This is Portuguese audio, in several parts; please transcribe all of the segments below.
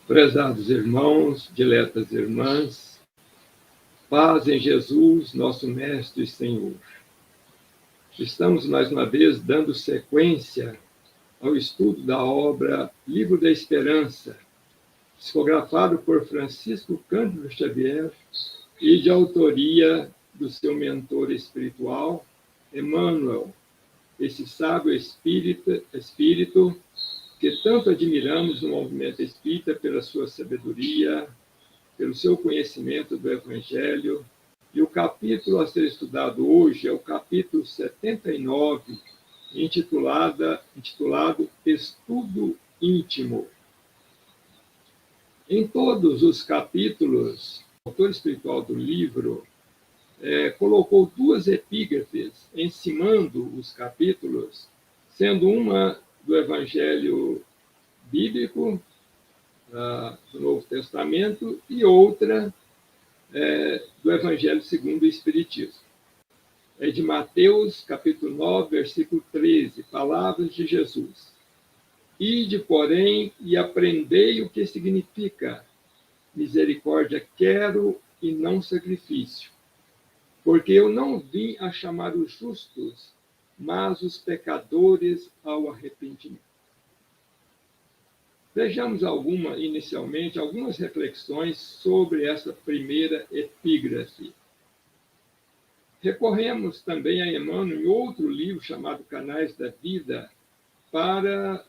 Prezados irmãos, diletas irmãs, paz em Jesus, nosso Mestre e Senhor. Estamos mais uma vez dando sequência ao estudo da obra Livro da Esperança, psicografado por Francisco Cândido Xavier e de autoria do seu mentor espiritual, Emmanuel, esse sábio espírito que tanto admiramos no movimento espírita pela sua sabedoria, pelo seu conhecimento do Evangelho. E o capítulo a ser estudado hoje é o capítulo 79, intitulado Estudo Íntimo. Em todos os capítulos, o autor espiritual do livro colocou duas epígrafes encimando os capítulos, sendo uma do Evangelho bíblico, do Novo Testamento, e outra do Evangelho segundo o Espiritismo. É de Mateus, capítulo 9, versículo 13, palavras de Jesus. Ide, porém, e aprendei o que significa misericórdia quero e não sacrifício, porque eu não vim a chamar os justos, mas os pecadores ao arrependimento. Vejamos inicialmente, algumas reflexões sobre essa primeira epígrafe. Recorremos também a Emmanuel em outro livro chamado Canais da Vida para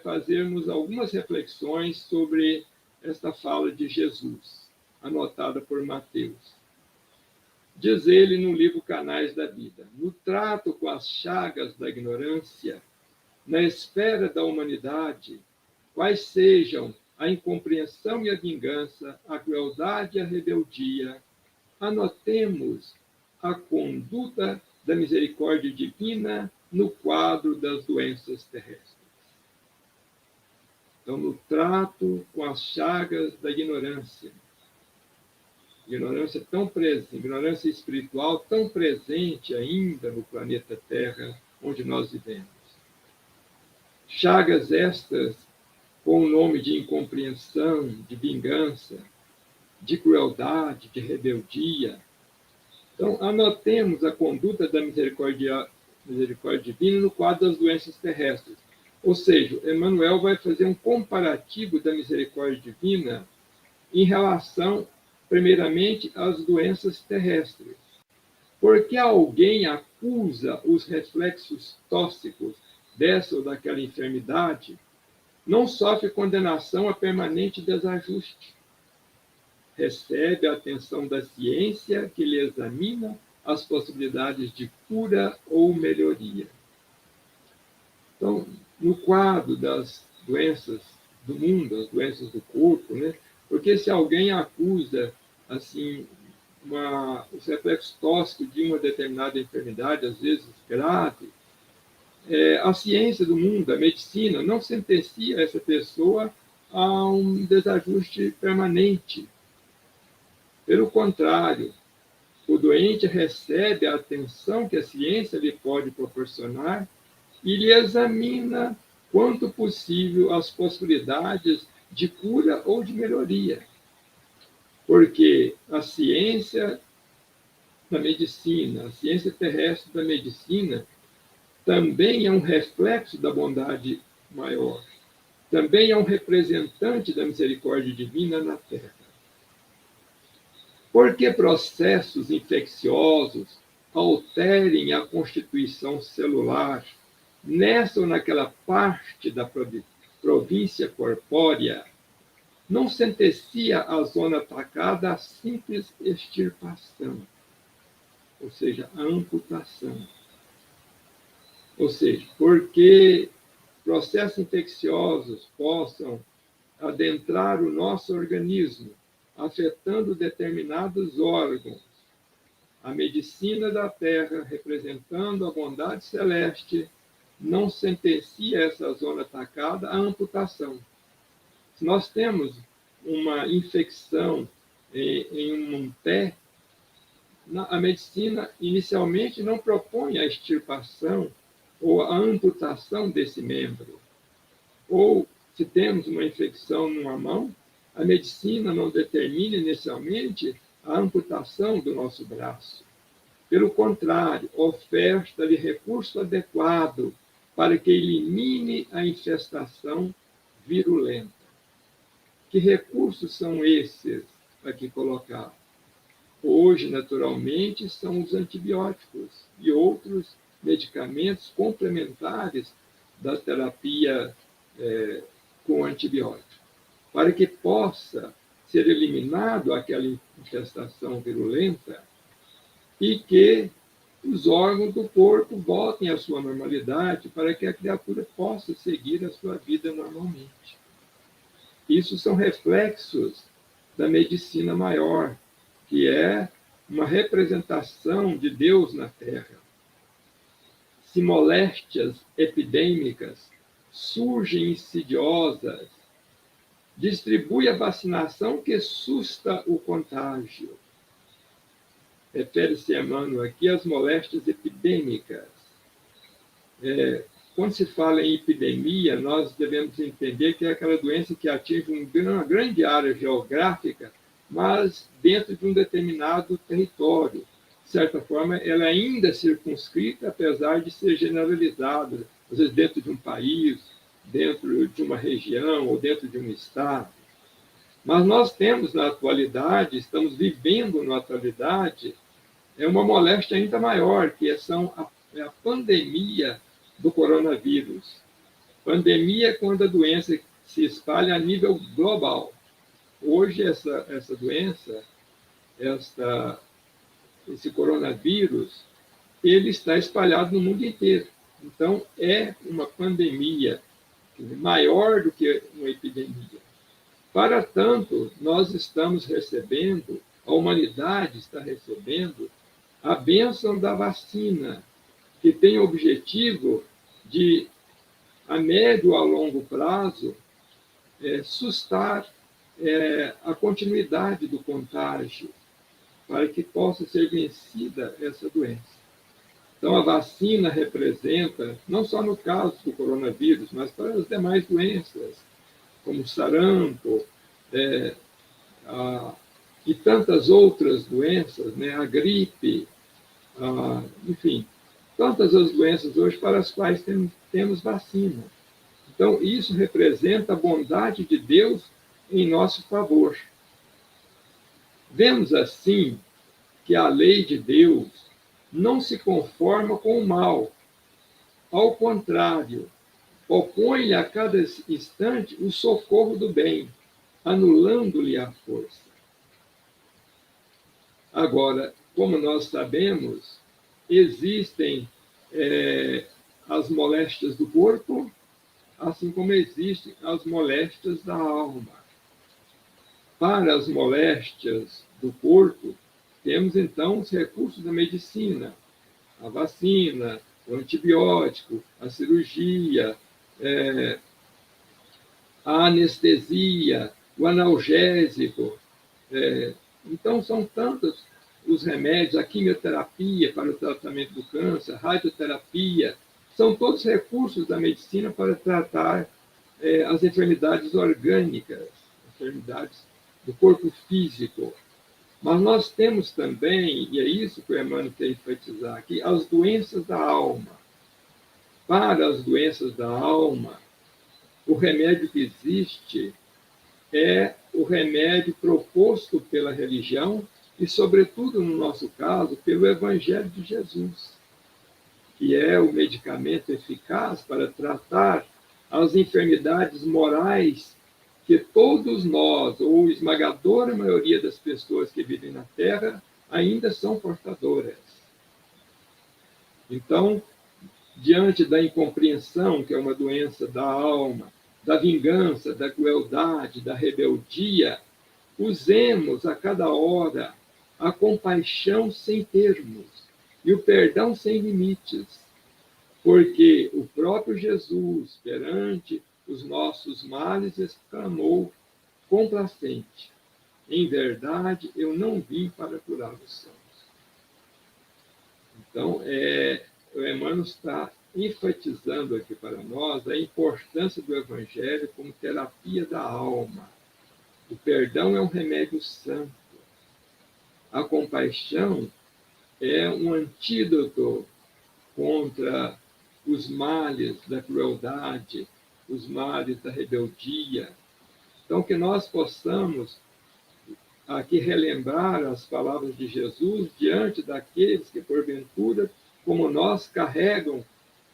fazermos algumas reflexões sobre esta fala de Jesus, anotada por Mateus. Diz ele no livro Canais da Vida: no trato com as chagas da ignorância, na esfera da humanidade, quais sejam a incompreensão e a vingança, a crueldade e a rebeldia, anotemos a conduta da misericórdia divina no quadro das doenças terrestres. Então, no trato com as chagas da ignorância tão presente, ignorância espiritual tão presente ainda no planeta Terra, onde nós vivemos. Chagas estas com o nome de incompreensão, de vingança, de crueldade, de rebeldia. Então, anotemos a conduta da misericórdia divina no quadro das doenças terrestres. Ou seja, Emmanuel vai fazer um comparativo da misericórdia divina em relação, primeiramente, às doenças terrestres. Porque alguém acusa os reflexos tóxicos dessa ou daquela enfermidade, não sofre condenação a permanente desajuste. Recebe a atenção da ciência, que lhe examina as possibilidades de cura ou melhoria. Então, no quadro das doenças do mundo, as doenças do corpo, porque se alguém acusa assim, os reflexos tóxicos de uma determinada enfermidade, às vezes grave, a ciência do mundo, a medicina, não sentencia essa pessoa a um desajuste permanente. Pelo contrário, o doente recebe a atenção que a ciência lhe pode proporcionar e lhe examina, quanto possível, as possibilidades de cura ou de melhoria. Porque a ciência da medicina, a ciência terrestre da medicina, também é um reflexo da bondade maior. Também é um representante da misericórdia divina na Terra. Porque processos infecciosos alterem a constituição celular nessa ou naquela parte da província corpórea, não sentencia a zona atacada a simples extirpação, ou seja, a amputação. Ou seja, porque processos infecciosos possam adentrar o nosso organismo, afetando determinados órgãos. A medicina da Terra, representando a bondade celeste, não sentencia essa zona atacada à amputação. Se nós temos uma infecção em um pé, a medicina inicialmente não propõe a extirpação ou a amputação desse membro. Ou, se temos uma infecção numa mão, a medicina não determina inicialmente a amputação do nosso braço. Pelo contrário, oferta-lhe recurso adequado para que elimine a infestação virulenta. Que recursos são esses aqui colocados? Hoje, naturalmente, são os antibióticos e outros medicamentos complementares da terapia com antibiótico, para que possa ser eliminado aquela infestação virulenta e que os órgãos do corpo voltem à sua normalidade para que a criatura possa seguir a sua vida normalmente. Isso são reflexos da medicina maior, que é uma representação de Deus na Terra. Se moléstias epidêmicas surgem insidiosas, distribui a vacinação que susta o contágio. Refere-se Emmanuel aqui às moléstias epidêmicas. Quando se fala em epidemia, nós devemos entender que é aquela doença que atinge uma grande área geográfica, mas dentro de um determinado território. De certa forma, ela ainda é circunscrita, apesar de ser generalizada, às vezes dentro de um país, dentro de uma região ou dentro de um estado. Mas nós temos na atualidade, estamos vivendo na atualidade, uma moléstia ainda maior, que é a pandemia do coronavírus. Pandemia é quando a doença se espalha a nível global. Hoje, essa doença, esse coronavírus, ele está espalhado no mundo inteiro. Então, é uma pandemia maior do que uma epidemia. Para tanto, nós estamos recebendo, a humanidade está recebendo, a bênção da vacina, que tem o objetivo de, a médio ou a longo prazo, sustar a continuidade do contágio, para que possa ser vencida essa doença. Então, a vacina representa, não só no caso do coronavírus, mas para as demais doenças, como sarampo, e tantas outras doenças, né? A gripe, enfim, tantas as doenças hoje para as quais temos vacina. Então, isso representa a bondade de Deus em nosso favor. Vemos assim que a lei de Deus não se conforma com o mal. Ao contrário, opõe-lhe a cada instante o socorro do bem, anulando-lhe a força. Agora, como nós sabemos, existem as moléstias do corpo, assim como existem as moléstias da alma. Para as moléstias do corpo, temos então os recursos da medicina, a vacina, o antibiótico, a cirurgia, a anestesia, o analgésico. Então, são tantos os remédios, a quimioterapia para o tratamento do câncer, a radioterapia, são todos recursos da medicina para tratar as enfermidades orgânicas, enfermidades do corpo físico. Mas nós temos também, e é isso que o Emmanuel quer enfatizar aqui, as doenças da alma. Para as doenças da alma, o remédio que existe é o remédio proposto pela religião e, sobretudo, no nosso caso, pelo Evangelho de Jesus, que é o medicamento eficaz para tratar as enfermidades morais que todos nós, ou a esmagadora maioria das pessoas que vivem na Terra, ainda são portadoras. Então, diante da incompreensão, que é uma doença da alma, da vingança, da crueldade, da rebeldia, usemos a cada hora a compaixão sem termos e o perdão sem limites, porque o próprio Jesus, perante os nossos males, exclamou complacente: em verdade, eu não vim para curar os sãos. Então, o Emmanuel está enfatizando aqui para nós a importância do Evangelho como terapia da alma. O perdão é um remédio santo. A compaixão é um antídoto contra os males da crueldade, os males da rebeldia. Então, que nós possamos aqui relembrar as palavras de Jesus diante daqueles que, porventura, como nós, carregam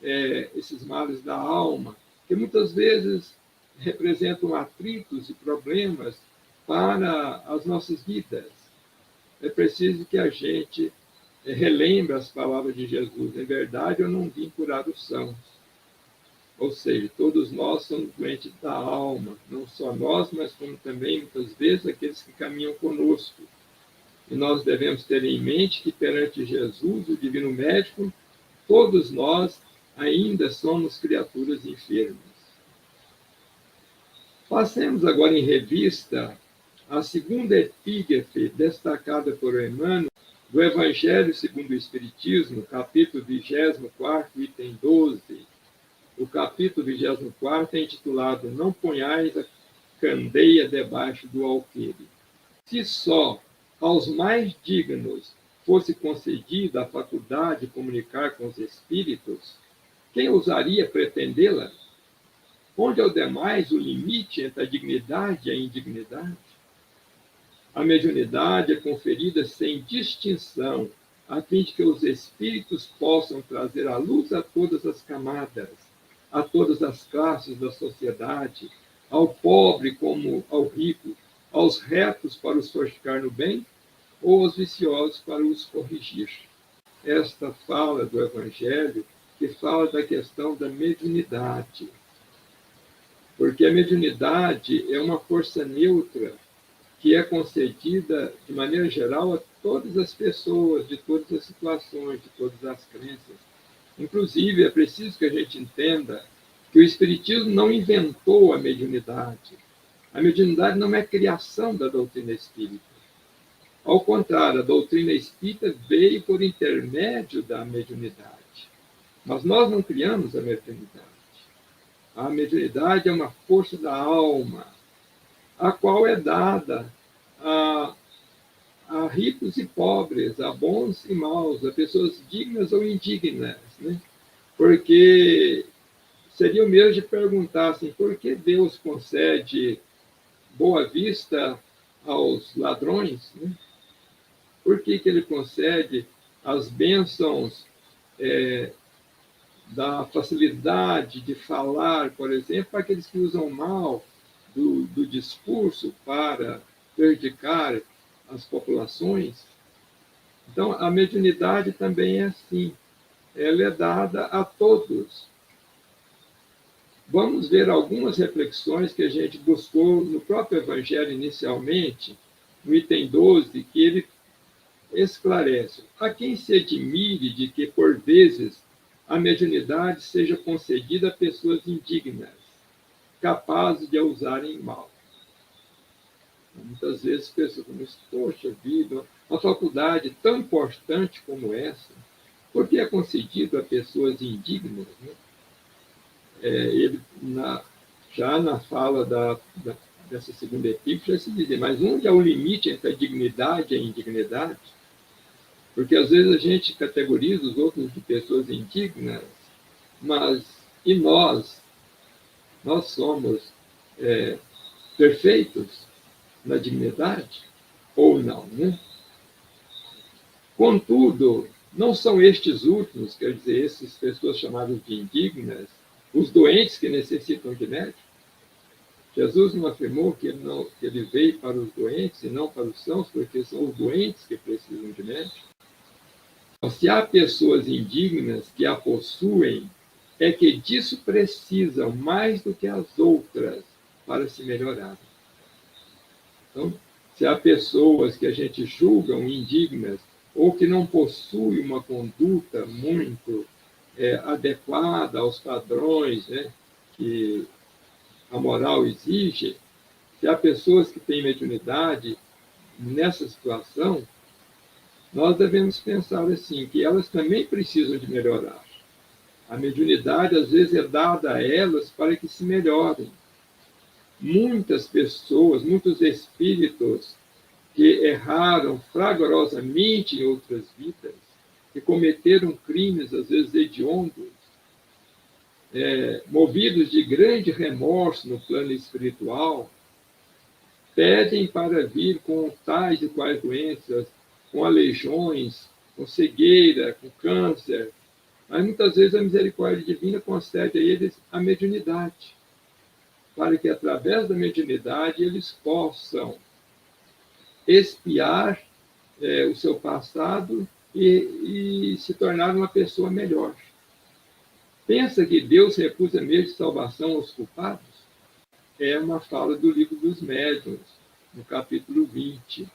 esses males da alma, que muitas vezes representam atritos e problemas para as nossas vidas. É preciso que a gente relembre as palavras de Jesus. Em verdade, eu não vim curar os sãos. Ou seja, todos nós somos doentes da alma, não só nós, mas como também, muitas vezes, aqueles que caminham conosco. E nós devemos ter em mente que, perante Jesus, o Divino Médico, todos nós ainda somos criaturas enfermas. Passemos agora em revista a segunda epígrafe destacada por Emmanuel, do Evangelho segundo o Espiritismo, capítulo 24, item 12. O capítulo 24 é intitulado Não ponhais a candeia debaixo do alqueire. Se só aos mais dignos fosse concedida a faculdade de comunicar com os espíritos, quem ousaria pretendê-la? Onde é o demais o limite entre a dignidade e a indignidade? A mediunidade é conferida sem distinção, a fim de que os espíritos possam trazer a luz a todas as camadas, a todas as classes da sociedade, ao pobre como ao rico, aos retos para os fortificar no bem, ou aos viciosos para os corrigir. Esta fala do Evangelho que fala da questão da mediunidade, porque a mediunidade é uma força neutra que é concedida, de maneira geral, a todas as pessoas, de todas as situações, de todas as crenças. Inclusive, é preciso que a gente entenda que o Espiritismo não inventou a mediunidade. A mediunidade não é criação da doutrina espírita. Ao contrário, a doutrina espírita veio por intermédio da mediunidade. Mas nós não criamos a mediunidade. A mediunidade é uma força da alma, a qual é dada a ricos e pobres, a bons e maus, a pessoas dignas ou indignas, né? Porque seria o mesmo de perguntar assim, por que Deus concede boa vista aos ladrões, né? Por que Ele concede as bênçãos da facilidade de falar, por exemplo, para aqueles que usam mal do discurso para prejudicar as populações? Então, a mediunidade também é assim. Ela é dada a todos. Vamos ver algumas reflexões que a gente buscou no próprio Evangelho inicialmente, no item 12, que ele esclarece. A quem se admire de que, por vezes, a mediunidade seja concedida a pessoas indignas, capazes de a usarem mal. Muitas vezes pessoas como isso, poxa vida, uma faculdade tão importante como essa, por que é concedido a pessoas indignas? Né? Ele, já na fala dessa segunda epístola, já se diz, mas onde há o limite entre a dignidade e a indignidade? Porque às vezes a gente categoriza os outros de pessoas indignas, mas e nós? Nós somos perfeitos na dignidade? Ou não, né? Contudo, não são estes últimos, quer dizer, essas pessoas chamadas de indignas, os doentes que necessitam de médico? Jesus não afirmou que ele veio para os doentes e não para os sãos, porque são os doentes que precisam de médico? Se há pessoas indignas que a possuem, é que disso precisam mais do que as outras para se melhorar. Então, se há pessoas que a gente julga indignas ou que não possuem uma conduta muito adequada aos padrões, né, que a moral exige, se há pessoas que têm mediunidade nessa situação, nós devemos pensar assim, que elas também precisam de melhorar. A mediunidade, às vezes, é dada a elas para que se melhorem. Muitas pessoas, muitos espíritos que erraram fragorosamente em outras vidas, que cometeram crimes, às vezes, hediondos, movidos de grande remorso no plano espiritual, pedem para vir com tais e quais doenças, com aleijões, com cegueira, com câncer. Mas muitas vezes a misericórdia divina concede a eles a mediunidade, para que através da mediunidade eles possam expiar o seu passado e se tornar uma pessoa melhor. Pensa que Deus recusa meio de salvação aos culpados? É uma fala do Livro dos Médiuns, no capítulo 20. Isso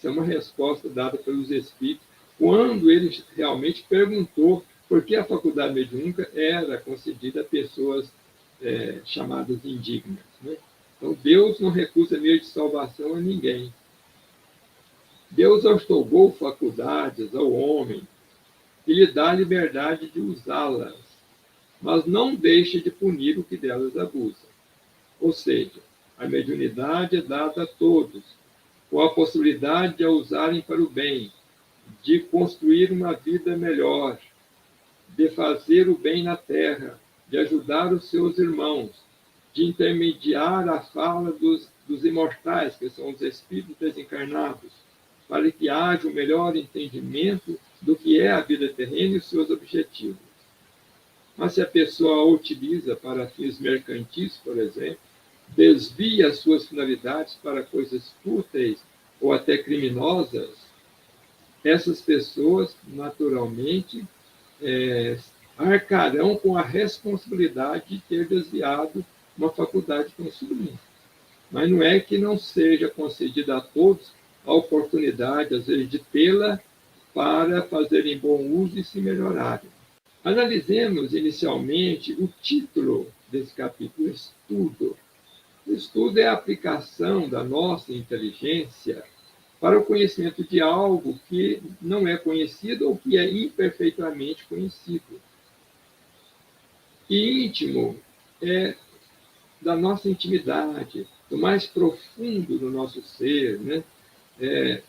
é uma resposta dada pelos Espíritos, quando ele realmente perguntou por que a faculdade mediúnica era concedida a pessoas chamadas indignas. Né? Então, Deus não recusa meio de salvação a ninguém. Deus outorgou faculdades ao homem e lhe dá a liberdade de usá-las, mas não deixa de punir o que delas abusa. Ou seja, a mediunidade é dada a todos, com a possibilidade de a usarem para o bem, de construir uma vida melhor, de fazer o bem na terra, de ajudar os seus irmãos, de intermediar a fala dos imortais, que são os espíritos desencarnados, para que haja um melhor entendimento do que é a vida terrena e os seus objetivos. Mas se a pessoa a utiliza para fins mercantis, por exemplo, desvia as suas finalidades para coisas fúteis ou até criminosas, essas pessoas, naturalmente, arcarão com a responsabilidade de ter desviado uma faculdade tão sublime. Mas não é que não seja concedida a todos a oportunidade, às vezes, de tê-la para fazerem bom uso e se melhorarem. Analisemos inicialmente o título desse capítulo, Estudo. O estudo é a aplicação da nossa inteligência para o conhecimento de algo que não é conhecido ou que é imperfeitamente conhecido. E íntimo é da nossa intimidade, do mais profundo do nosso ser, né?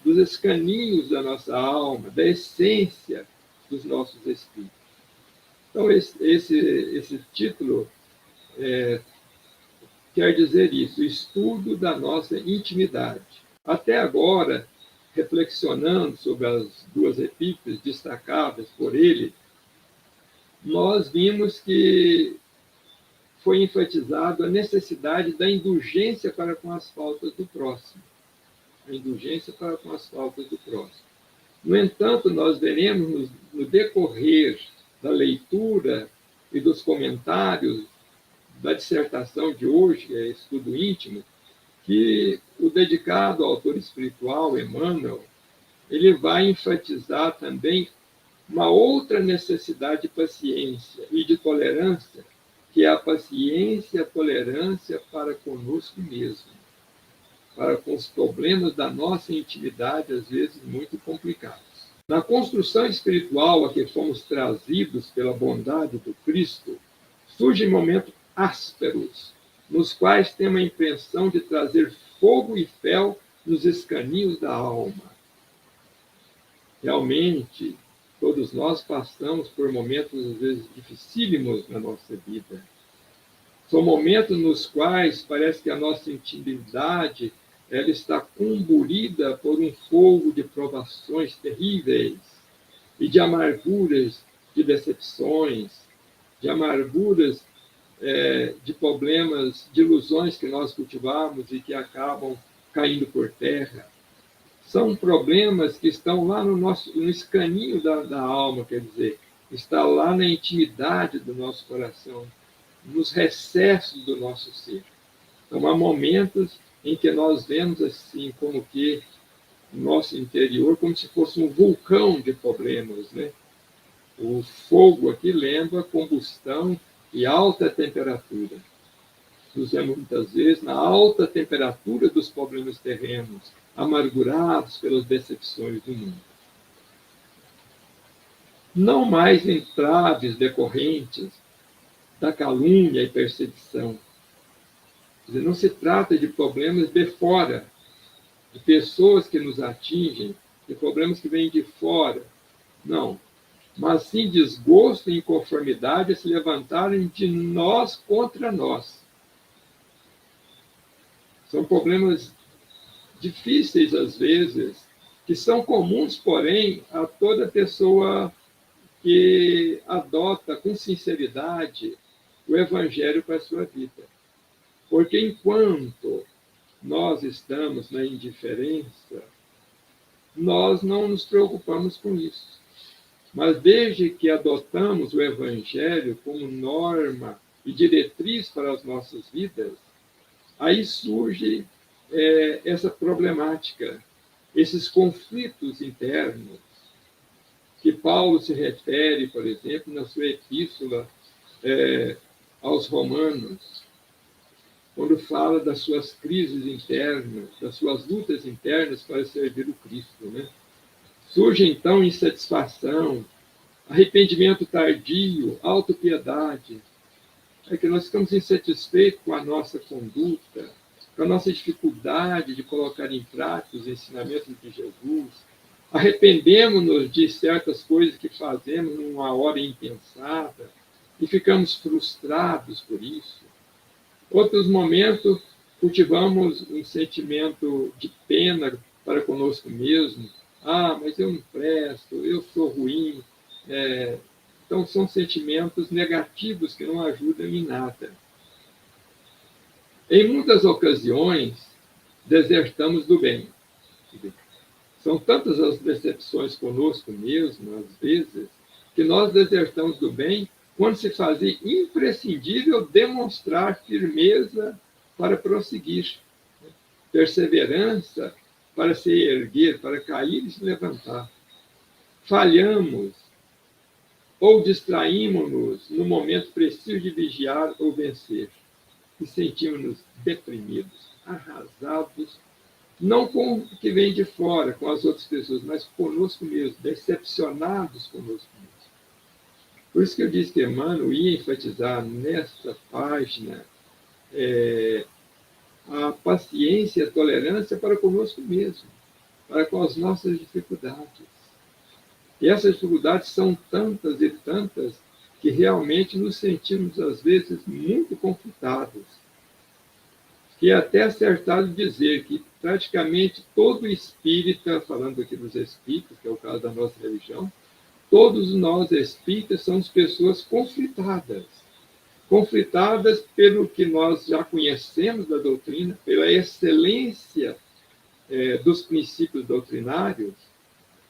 Dos escaninhos da nossa alma, da essência dos nossos espíritos. Então, esse título quer dizer isso, o estudo da nossa intimidade. Até agora, reflexionando sobre as duas epístolas destacadas por ele, nós vimos que foi enfatizado a necessidade da indulgência para com as faltas do próximo. A indulgência para com as faltas do próximo. No entanto, nós veremos no decorrer da leitura e dos comentários da dissertação de hoje, que é Estudo Íntimo, que o dedicado ao autor espiritual, Emmanuel, ele vai enfatizar também uma outra necessidade de paciência e de tolerância, que é a paciência e a tolerância para conosco mesmo, para com os problemas da nossa intimidade, às vezes muito complicados. Na construção espiritual a que fomos trazidos pela bondade do Cristo, surgem momentos ásperos, nos quais temos a impressão de trazer fogo e fel nos escaninhos da alma. Realmente, todos nós passamos por momentos, às vezes, dificílimos na nossa vida. São momentos nos quais parece que a nossa intimidade ela está comburida por um fogo de provações terríveis e de amarguras, de decepções, de amarguras de problemas, de ilusões que nós cultivamos e que acabam caindo por terra. São problemas que estão lá no escaninho da alma, quer dizer, está lá na intimidade do nosso coração, nos recessos do nosso ser. Então, há momentos em que nós vemos assim, como que o nosso interior, como se fosse um vulcão de problemas, né? O fogo aqui lembra combustão e alta temperatura. Nos vemos muitas vezes na alta temperatura dos problemas terrenos, amargurados pelas decepções do mundo. não mais entraves decorrentes da calúnia e perseguição. Quer dizer, não se trata de problemas de fora, de pessoas que nos atingem, de problemas que vêm de fora. Não. Mas sim desgosto e inconformidade a se levantarem de nós contra nós. São problemas difíceis, às vezes, que são comuns, porém, a toda pessoa que adota com sinceridade o Evangelho para a sua vida. Porque enquanto nós estamos na indiferença, nós não nos preocupamos com isso. Mas desde que adotamos o Evangelho como norma e diretriz para as nossas vidas, aí surge essa problemática, esses conflitos internos, que Paulo se refere, por exemplo, na sua epístola aos Romanos, quando fala das suas crises internas, das suas lutas internas para servir o Cristo. Né? Surge, então, insatisfação, arrependimento tardio, autopiedade. É que nós ficamos insatisfeitos com a nossa conduta, com a nossa dificuldade de colocar em prática os ensinamentos de Jesus. Arrependemos-nos de certas coisas que fazemos numa hora impensada e ficamos frustrados por isso. Outros momentos, cultivamos um sentimento de pena para conosco mesmo. Ah, mas eu não presto, eu sou ruim. Então, são sentimentos negativos que não ajudam em nada. Em muitas ocasiões, desertamos do bem. São tantas as decepções conosco mesmo, às vezes, que nós desertamos do bem quando se fazia imprescindível demonstrar firmeza para prosseguir, perseverança para se erguer, para cair e se levantar. Falhamos ou distraímos-nos no momento preciso de vigiar ou vencer e sentimos-nos deprimidos, arrasados, não com o que vem de fora, com as outras pessoas, mas conosco mesmo, decepcionados conosco mesmo. Por isso que eu disse que Emmanuel ia enfatizar nesta página a paciência e a tolerância para conosco mesmo, para com as nossas dificuldades. E essas dificuldades são tantas e tantas que realmente nos sentimos, às vezes, muito conflitados. Que é até acertado dizer que praticamente todo espírita, falando aqui dos espíritas, que é o caso da nossa religião, todos nós espíritas somos pessoas conflitadas. Conflitadas pelo que nós já conhecemos da doutrina, pela excelência dos princípios doutrinários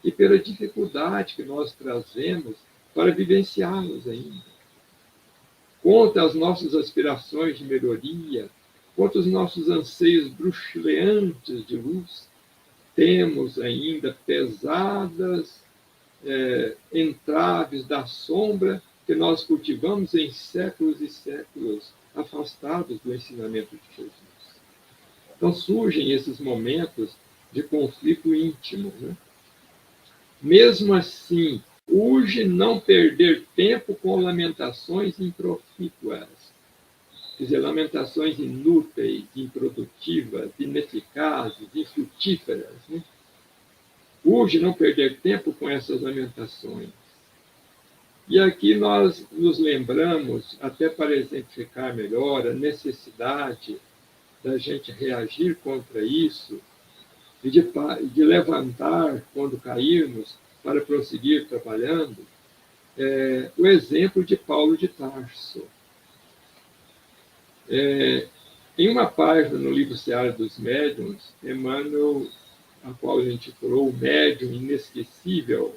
e pela dificuldade que nós trazemos para vivenciá-los ainda. Contra as nossas aspirações de melhoria, contra os nossos anseios bruxuleantes de luz, temos ainda pesadas entraves da sombra que nós cultivamos em séculos e séculos, afastados do ensinamento de Jesus. Então surgem esses momentos de conflito íntimo. Né? Mesmo assim, urge não perder tempo com lamentações improfícuas. Quer dizer, lamentações inúteis, improdutivas, ineficazes, infrutíferas. Né? Urge não perder tempo com essas lamentações. E aqui nós nos lembramos, até para exemplificar melhor, a necessidade da gente reagir contra isso e de levantar quando cairmos para prosseguir trabalhando, o exemplo de Paulo de Tarso. Em uma página no livro Seara dos Médiuns, Emmanuel, a qual a gente intitulou O Médium Inesquecível,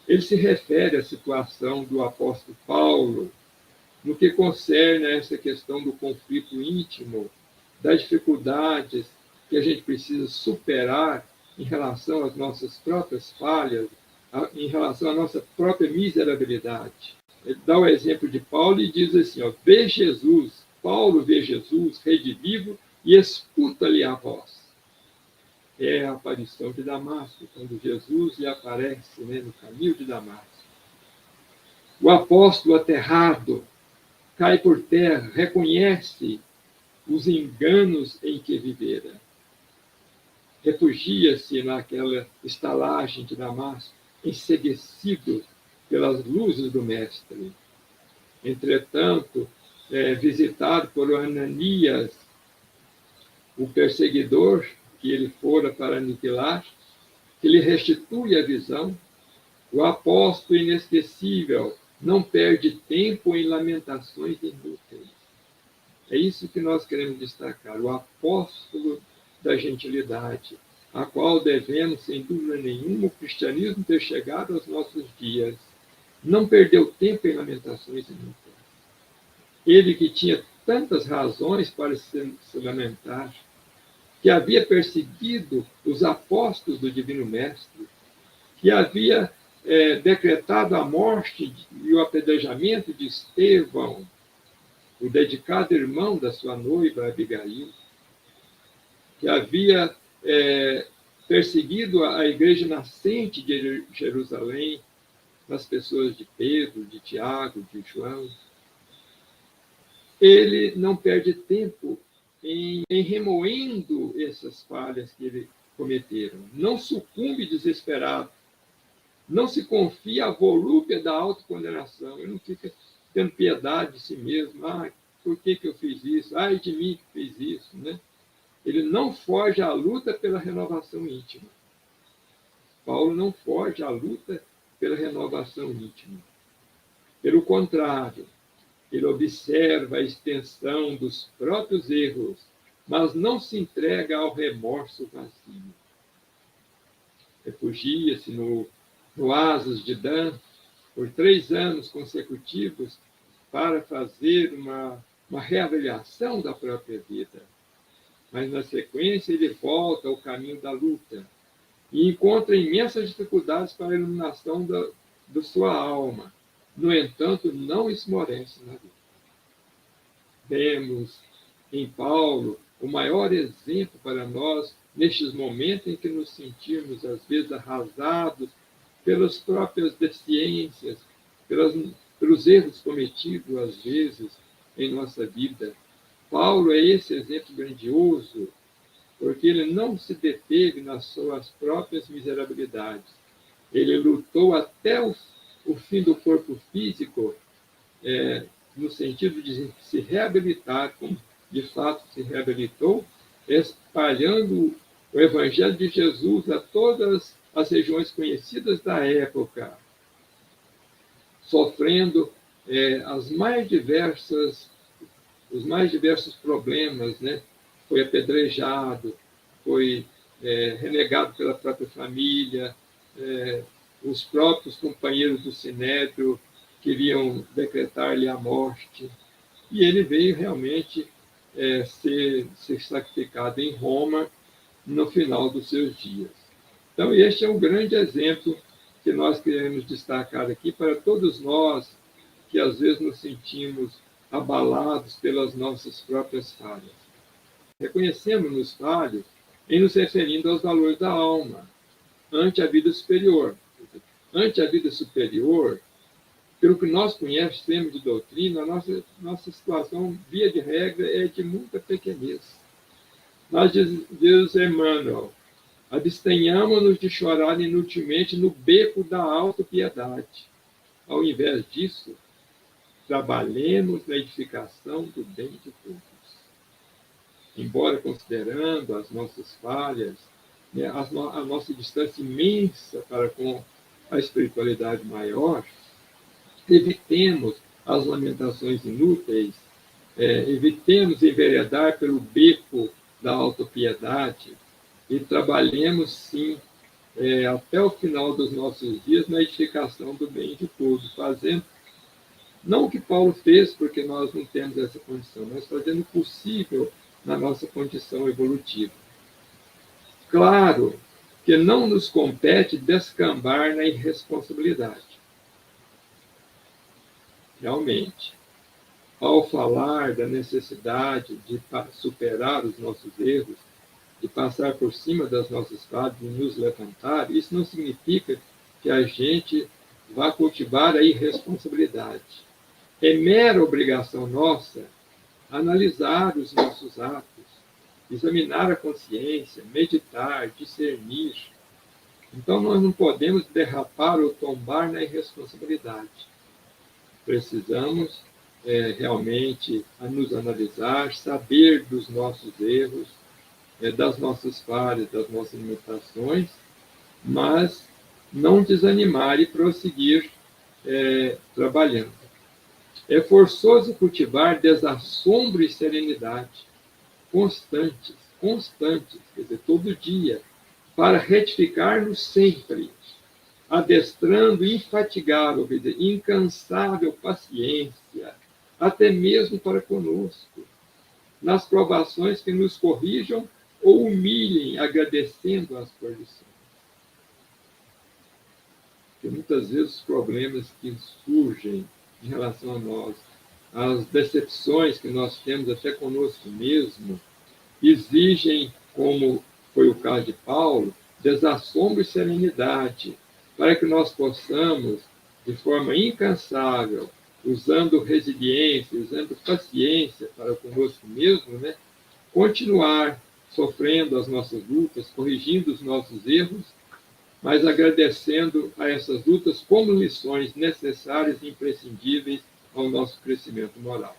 ele se refere à situação do apóstolo Paulo no que concerne a essa questão do conflito íntimo, das dificuldades que a gente precisa superar em relação às nossas próprias falhas, em relação à nossa própria miserabilidade. Ele dá o exemplo de Paulo e diz assim, vê Jesus, Paulo vê Jesus, redivivo, e escuta-lhe a voz. É a aparição de Damasco, quando Jesus lhe aparece no caminho de Damasco. O apóstolo aterrado cai por terra, reconhece os enganos em que vivera. Refugia-se naquela estalagem de Damasco, enseguecido pelas luzes do Mestre. Entretanto, visitado por Ananias, o perseguidor que ele fora para aniquilar, que lhe restitui a visão, o apóstolo inesquecível não perde tempo em lamentações inúteis. É isso que nós queremos destacar, o apóstolo da gentilidade, a qual devemos, sem dúvida nenhuma, o cristianismo ter chegado aos nossos dias. Não perdeu tempo em lamentações inúteis. Ele que tinha tantas razões para se lamentar, que havia perseguido os apóstolos do Divino Mestre, que havia decretado a morte e o apedrejamento de Estevão, o dedicado irmão da sua noiva Abigail, que havia perseguido a igreja nascente de Jerusalém, nas pessoas de Pedro, de Tiago, de João. Ele não perde tempo em remoendo essas falhas que ele cometeram. Não sucumbe desesperado. Não se confia à volúpia da autocondenação. Ele não fica tendo piedade de si mesmo. Por que eu fiz isso? Ai de mim que fiz isso, né? Ele não foge à luta pela renovação íntima. Paulo não foge à luta pela renovação íntima. Pelo contrário, ele observa a extensão dos próprios erros, mas não se entrega ao remorso vazio. Refugia-se no oásis de Dan por 3 anos consecutivos para fazer uma reavaliação da própria vida. Mas, na sequência, ele volta ao caminho da luta e encontra imensas dificuldades para a iluminação da sua alma. No entanto, não esmorece na luta. Vemos em Paulo o maior exemplo para nós nestes momentos em que nos sentimos, às vezes, arrasados pelas próprias deficiências, pelos erros cometidos, às vezes, em nossa vida. Paulo é esse exemplo grandioso, porque ele não se deteve nas suas próprias miserabilidades. Ele lutou até o fim do corpo físico, no sentido de se reabilitar, como de fato se reabilitou, espalhando o Evangelho de Jesus a todas as regiões conhecidas da época, sofrendo os mais diversos problemas, né? Foi apedrejado, foi renegado pela própria família, os próprios companheiros do Sinédrio queriam decretar-lhe a morte, e ele veio realmente ser sacrificado em Roma no final dos seus dias. Então, este é um grande exemplo que nós queremos destacar aqui para todos nós que às vezes nos sentimos abalados pelas nossas próprias falhas. Reconhecemos-nos falhos em nos referindo aos valores da alma, ante a vida superior. Ante a vida superior, pelo que nós conhecemos de doutrina, a nossa situação, via de regra, é de muita pequenez. Nós diz Emmanuel, abstenhamos-nos de chorar inutilmente no beco da autopiedade. Ao invés disso, trabalhemos na edificação do bem de todos. Embora considerando as nossas falhas, né, a nossa distância imensa para com a espiritualidade maior, evitemos as lamentações inúteis, evitemos enveredar pelo beco da autopiedade e trabalhemos, sim, até o final dos nossos dias na edificação do bem de todos, fazendo não o que Paulo fez, porque nós não temos essa condição, mas fazendo o possível na nossa condição evolutiva. Claro que não nos compete descambar na irresponsabilidade. Realmente, ao falar da necessidade de superar os nossos erros, de passar por cima das nossas falhas e nos levantar, isso não significa que a gente vá cultivar a irresponsabilidade. É mera obrigação nossa analisar os nossos atos, examinar a consciência, meditar, discernir. Então, nós não podemos derrapar ou tombar na irresponsabilidade. Precisamos realmente nos analisar, saber dos nossos erros, das nossas falhas, das nossas limitações, mas não desanimar e prosseguir trabalhando. É forçoso cultivar desassombro e serenidade constantes, quer dizer, todo dia, para retificar-nos sempre, adestrando infatigável, quer dizer, incansável paciência, até mesmo para conosco, nas provações que nos corrijam ou humilhem, agradecendo as correções. Porque muitas vezes os problemas que surgem em relação a nós, as decepções que nós temos até conosco mesmo, exigem, como foi o caso de Paulo, desassombro e serenidade, para que nós possamos, de forma incansável, usando resiliência, usando paciência para conosco mesmo, né, continuar sofrendo as nossas lutas, corrigindo os nossos erros, mas agradecendo a essas lutas como lições necessárias e imprescindíveis ao nosso crescimento moral.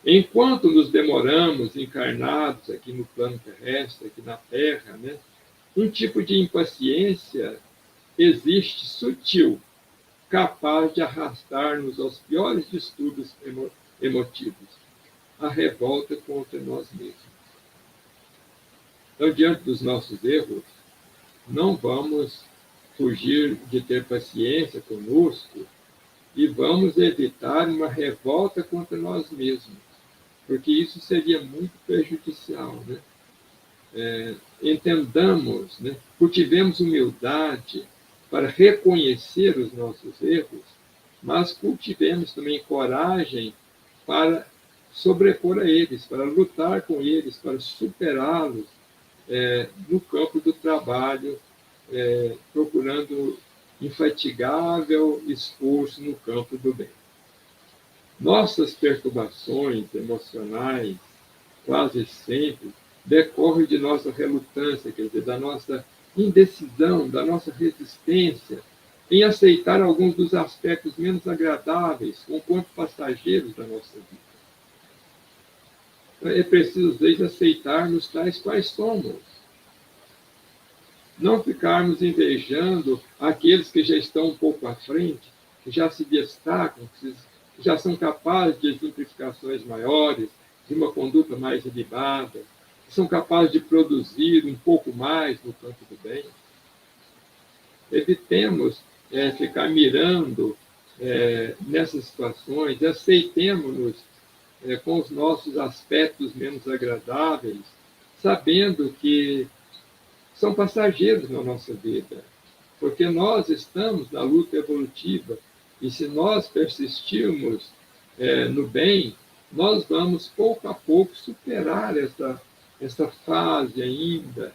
Enquanto nos demoramos encarnados aqui no plano terrestre, aqui na Terra, né, um tipo de impaciência existe sutil, capaz de arrastar-nos aos piores distúrbios emotivos, a revolta contra nós mesmos. Então, diante dos nossos erros, não vamos fugir de ter paciência conosco e vamos evitar uma revolta contra nós mesmos, porque isso seria muito prejudicial, né? Entendamos, né? Cultivemos humildade para reconhecer os nossos erros, mas cultivemos também coragem para sobrepor a eles, para lutar com eles, para superá-los no campo do trabalho, procurando infatigável esforço no campo do bem. Nossas perturbações emocionais, quase sempre, decorrem de nossa relutância, quer dizer, da nossa indecisão, da nossa resistência em aceitar alguns dos aspectos menos agradáveis, conquanto passageiros da nossa vida. É preciso, às vezes, aceitarmos tais quais somos. Não ficarmos invejando aqueles que já estão um pouco à frente, que já se destacam, que já são capazes de exemplificações maiores, de uma conduta mais ilibada, que são capazes de produzir um pouco mais no campo do bem. Evitemos ficar mirando nessas situações, aceitemos-nos com os nossos aspectos menos agradáveis, sabendo que são passageiros na nossa vida, porque nós estamos na luta evolutiva e se nós persistirmos no bem, nós vamos pouco a pouco superar essa fase ainda,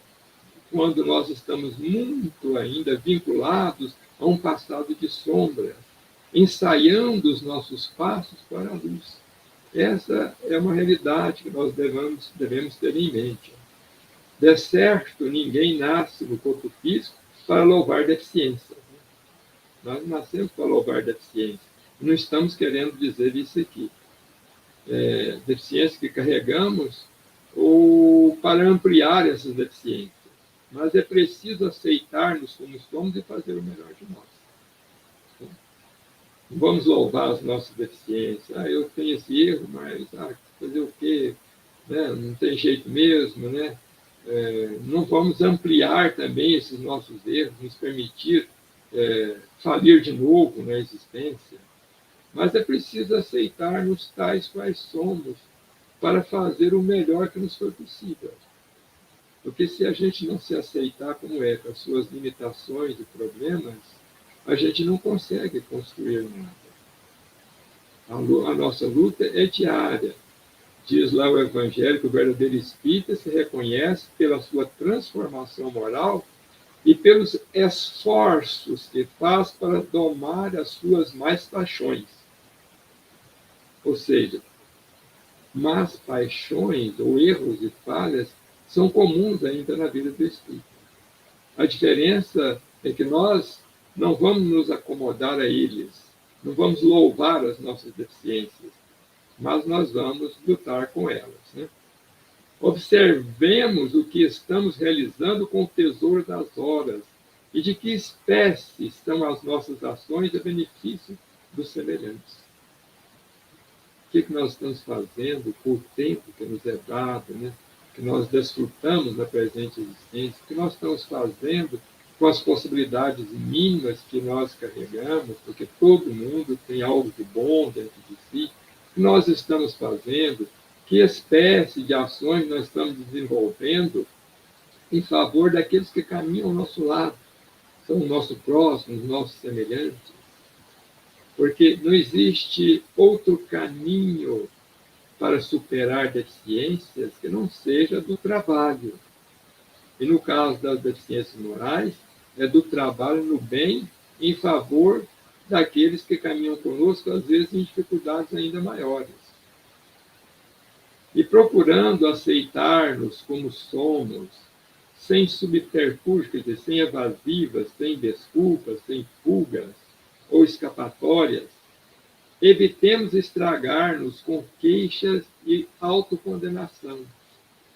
quando nós estamos muito ainda vinculados a um passado de sombra, ensaiando os nossos passos para a luz. Essa é uma realidade que nós devemos ter em mente. De certo, ninguém nasce no corpo físico para louvar deficiência. Nós nascemos para louvar deficiência. Não estamos querendo dizer isso aqui. Deficiência que carregamos ou para ampliar essas deficiências. Mas é preciso aceitar-nos como somos e fazer o melhor de nós. Não vamos louvar as nossas deficiências. Eu tenho esse erro, mas fazer o quê? Né? Não tem jeito mesmo, né? Não vamos ampliar também esses nossos erros, nos permitir falir de novo na existência. Mas é preciso aceitar-nos tais quais somos para fazer o melhor que nos for possível. Porque se a gente não se aceitar como com as suas limitações e problemas, a gente não consegue construir nada. A nossa luta é diária. Diz lá o Evangelho que o verdadeiro espírita se reconhece pela sua transformação moral e pelos esforços que faz para domar as suas más paixões. Ou seja, más paixões ou erros e falhas são comuns ainda na vida do espírito. A diferença é que nós não vamos nos acomodar a eles, não vamos louvar as nossas deficiências, mas nós vamos lutar com elas, né? Observemos o que estamos realizando com o tesouro das horas e de que espécie são as nossas ações a benefício dos semelhantes. O que nós estamos fazendo com o tempo que nos é dado, né? Que nós desfrutamos da presente existência, o que nós estamos fazendo com as possibilidades mínimas que nós carregamos, porque todo mundo tem algo de bom dentro de si, o que nós estamos fazendo, que espécie de ações nós estamos desenvolvendo em favor daqueles que caminham ao nosso lado, são o nosso próximo, os nossos semelhantes. Porque não existe outro caminho para superar deficiências que não seja do trabalho. E no caso das deficiências morais, é do trabalho no bem em favor daqueles que caminham conosco, às vezes em dificuldades ainda maiores. E procurando aceitar-nos como somos, sem subterfúgio, quer dizer, sem evasivas, sem desculpas, sem fugas ou escapatórias, evitemos estragar-nos com queixas e autocondenação,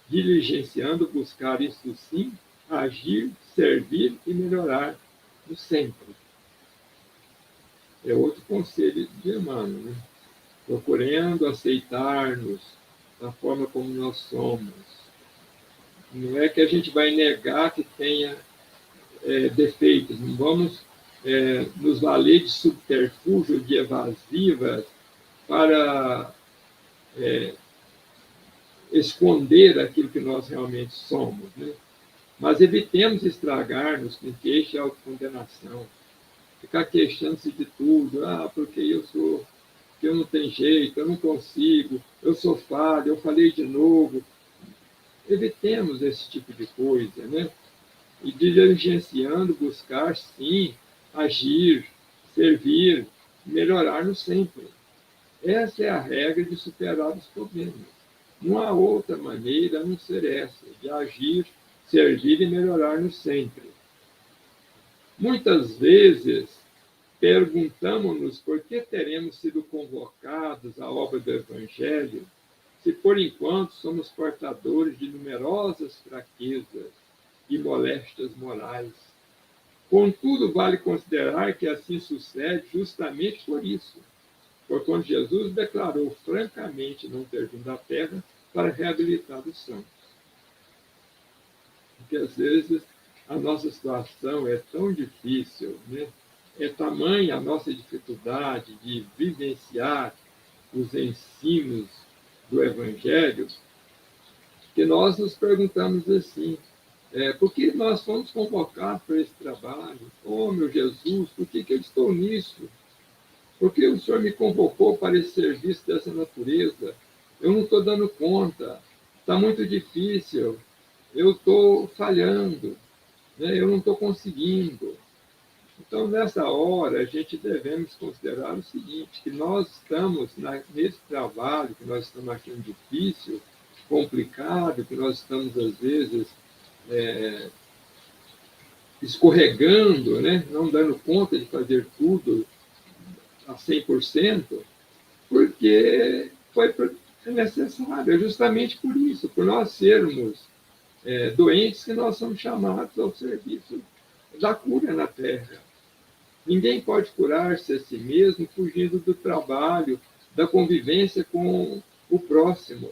diligenciando buscar, isso sim, agir, servir e melhorar no sempre. É outro conselho de Emmanuel, né? Procurando aceitar-nos da forma como nós somos. Não é que a gente vai negar que tenha defeitos, não vamos nos valer de subterfúgio, de evasivas, para esconder aquilo que nós realmente somos, né? Mas evitemos estragar-nos com queixa e autocondenação. Ficar queixando-se de tudo. Porque eu não tenho jeito, eu não consigo, eu sou falho, eu falei de novo. Evitemos esse tipo de coisa, né? E diligenciando, buscar, sim, agir, servir, melhorar-nos sempre. Essa é a regra de superar os problemas. Não há outra maneira a não ser essa, de agir, servir e melhorar-nos sempre. Muitas vezes, perguntamos-nos por que teremos sido convocados à obra do Evangelho, se por enquanto somos portadores de numerosas fraquezas e moléstias morais. Contudo, vale considerar que assim sucede justamente por isso, por quando Jesus declarou francamente não ter vindo à Terra para reabilitar os santos. Porque às vezes a nossa situação é tão difícil, né? É tamanha a nossa dificuldade de vivenciar os ensinos do Evangelho, que nós nos perguntamos assim, por que nós fomos convocados para esse trabalho? Oh, meu Jesus, por que eu estou nisso? Por que o Senhor me convocou para esse serviço dessa natureza? Eu não estou dando conta, está muito difícil, eu estou falhando, né? Eu não estou conseguindo. Então, nessa hora, a gente devemos considerar o seguinte, que nós estamos nesse trabalho que nós estamos achando difícil, complicado, que nós estamos, às vezes, escorregando, né? Não dando conta de fazer tudo a 100%, porque foi necessário, é justamente por isso, por nós sermos doentes, que nós somos chamados ao serviço da cura na Terra. Ninguém pode curar-se a si mesmo fugindo do trabalho, da convivência com o próximo.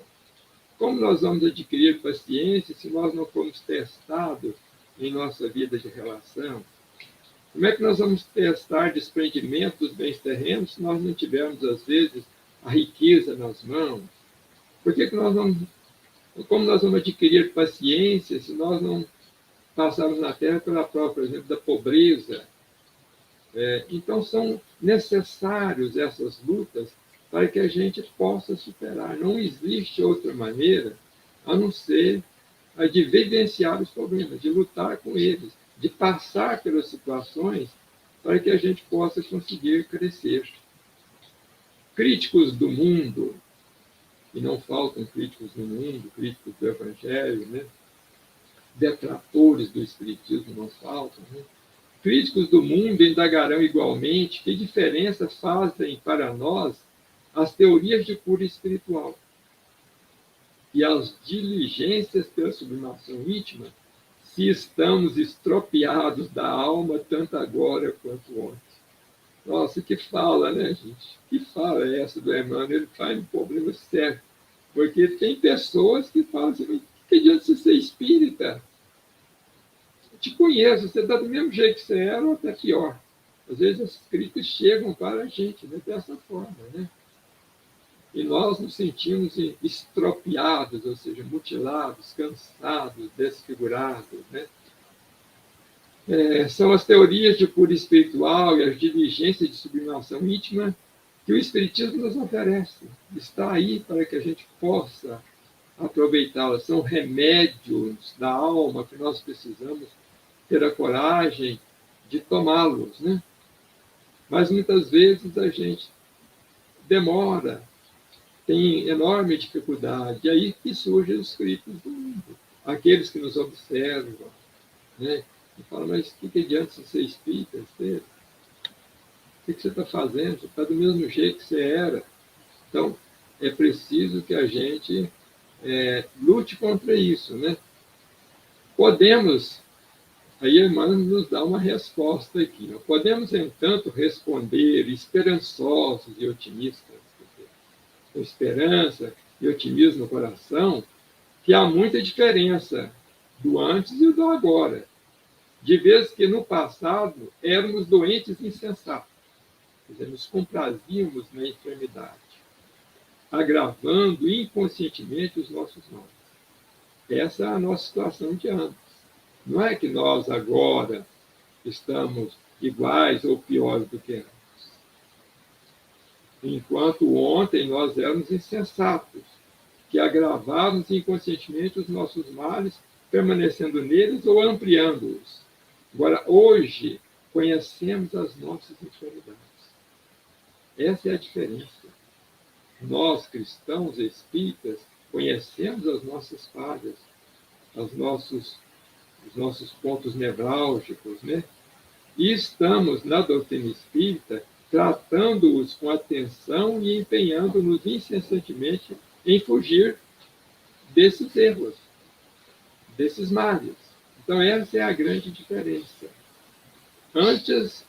Como nós vamos adquirir paciência se nós não formos testados em nossa vida de relação? Como é que nós vamos testar desprendimento dos bens terrenos se nós não tivermos, às vezes, a riqueza nas mãos? Como nós vamos adquirir paciência se nós não passarmos na Terra pela prova, por exemplo, da pobreza? Então, são necessárias essas lutas para que a gente possa superar. Não existe outra maneira a não ser a de vivenciar os problemas, de lutar com eles, de passar pelas situações para que a gente possa conseguir crescer. Críticos do mundo, e não faltam críticos no mundo, críticos do Evangelho, né? Detratores do Espiritismo não faltam, né? Críticos do mundo indagarão igualmente que diferença fazem para nós as teorias de cura espiritual e as diligências pela sublimação íntima, se estamos estropiados da alma tanto agora quanto ontem. Nossa, que fala, né, gente? Que fala é essa do Emmanuel? Ele faz um problema sério. Porque tem pessoas que falam assim, que adianta você ser espírita? Eu te conheço, você está do mesmo jeito que você era ou até pior. Às vezes as críticas chegam para a gente, né, dessa forma, né? E nós nos sentimos estropiados, ou seja, mutilados, cansados, desfigurados, né? São as teorias de cura espiritual e as diligências de sublimação íntima que o Espiritismo nos oferece. Está aí para que a gente possa aproveitá-las. São remédios da alma que nós precisamos ter a coragem de tomá-los, né? Mas muitas vezes a gente demora, tem enorme dificuldade. E aí que surgem os críticos do mundo, aqueles que nos observam, né? E falam, mas o que adianta você ser espírita? O que você está fazendo? Você está do mesmo jeito que você era. Então, é preciso que a gente lute contra isso, né? Podemos, aí Emmanuel nos dá uma resposta aqui. Né? Podemos, entanto, responder esperançosos e otimistas, com esperança e otimismo no coração, que há muita diferença do antes e do agora. De vez que no passado éramos doentes insensatos, quer dizer, nos comprazíamos na enfermidade, agravando inconscientemente os nossos males. Essa é a nossa situação de antes. Não é que nós agora estamos iguais ou piores do que antes. Enquanto ontem nós éramos insensatos, que agravávamos inconscientemente os nossos males, permanecendo neles ou ampliando-os. Agora, hoje, conhecemos as nossas enfermidades. Essa é a diferença. Nós, cristãos espíritas, conhecemos as nossas falhas, os nossos pontos nevrálgicos, né? E estamos, na doutrina espírita, tratando-os com atenção e empenhando-nos incessantemente em fugir desses erros, desses males. Então, essa é a grande diferença. Antes,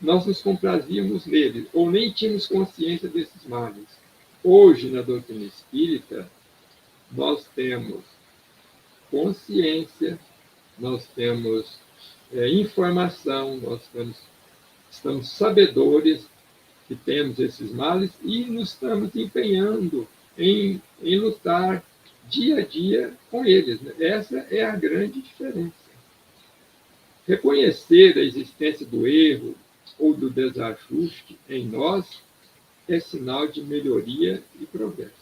nós nos comprazíamos neles, ou nem tínhamos consciência desses males. Hoje, na doutrina espírita, nós temos consciência, nós temos informação, estamos sabedores que temos esses males e nos estamos empenhando em lutar dia a dia com eles. Né? Essa é a grande diferença. Reconhecer a existência do erro ou do desajuste em nós é sinal de melhoria e progresso.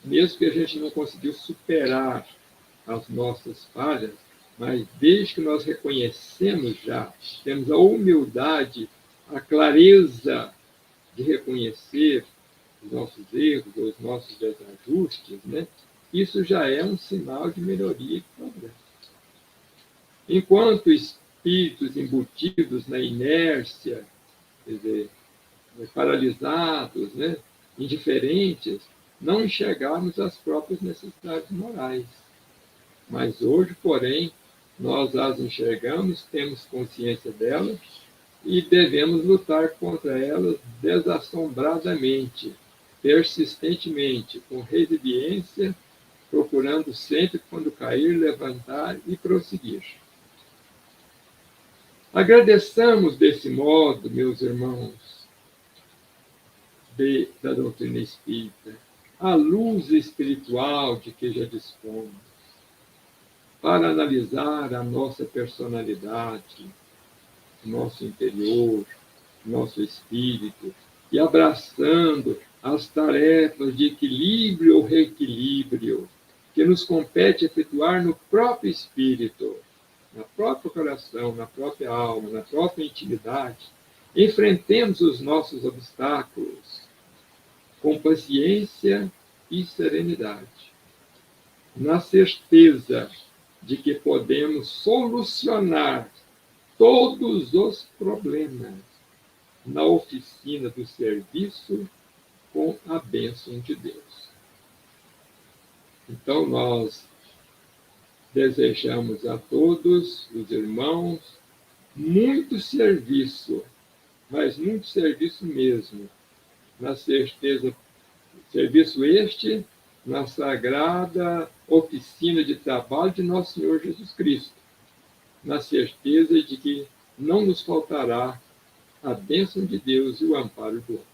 Mesmo que a gente não conseguiu superar as nossas falhas, mas desde que nós reconhecemos já, temos a humildade, a clareza de reconhecer os nossos erros, os nossos desajustes, né? Isso já é um sinal de melhoria e progresso. Enquanto espíritos embutidos na inércia, quer dizer, paralisados, né? Indiferentes, não enxergarmos as próprias necessidades morais. Mas hoje, porém, nós as enxergamos, temos consciência delas e devemos lutar contra elas desassombradamente, persistentemente, com resiliência, procurando sempre, quando cair, levantar e prosseguir. Agradeçamos desse modo, meus irmãos, da doutrina espírita, a luz espiritual de que já dispomos, para analisar a nossa personalidade, nosso interior, nosso espírito, e abraçando as tarefas de equilíbrio ou reequilíbrio que nos compete efetuar no próprio espírito, no próprio coração, na própria alma, na própria intimidade, enfrentemos os nossos obstáculos com paciência e serenidade, na certeza de que podemos solucionar todos os problemas na oficina do serviço com a bênção de Deus. Então, nós desejamos a todos os irmãos muito serviço, mas muito serviço mesmo, na certeza, serviço este na sagrada oficina de trabalho de nosso Senhor Jesus Cristo, na certeza de que não nos faltará a bênção de Deus e o amparo do outro.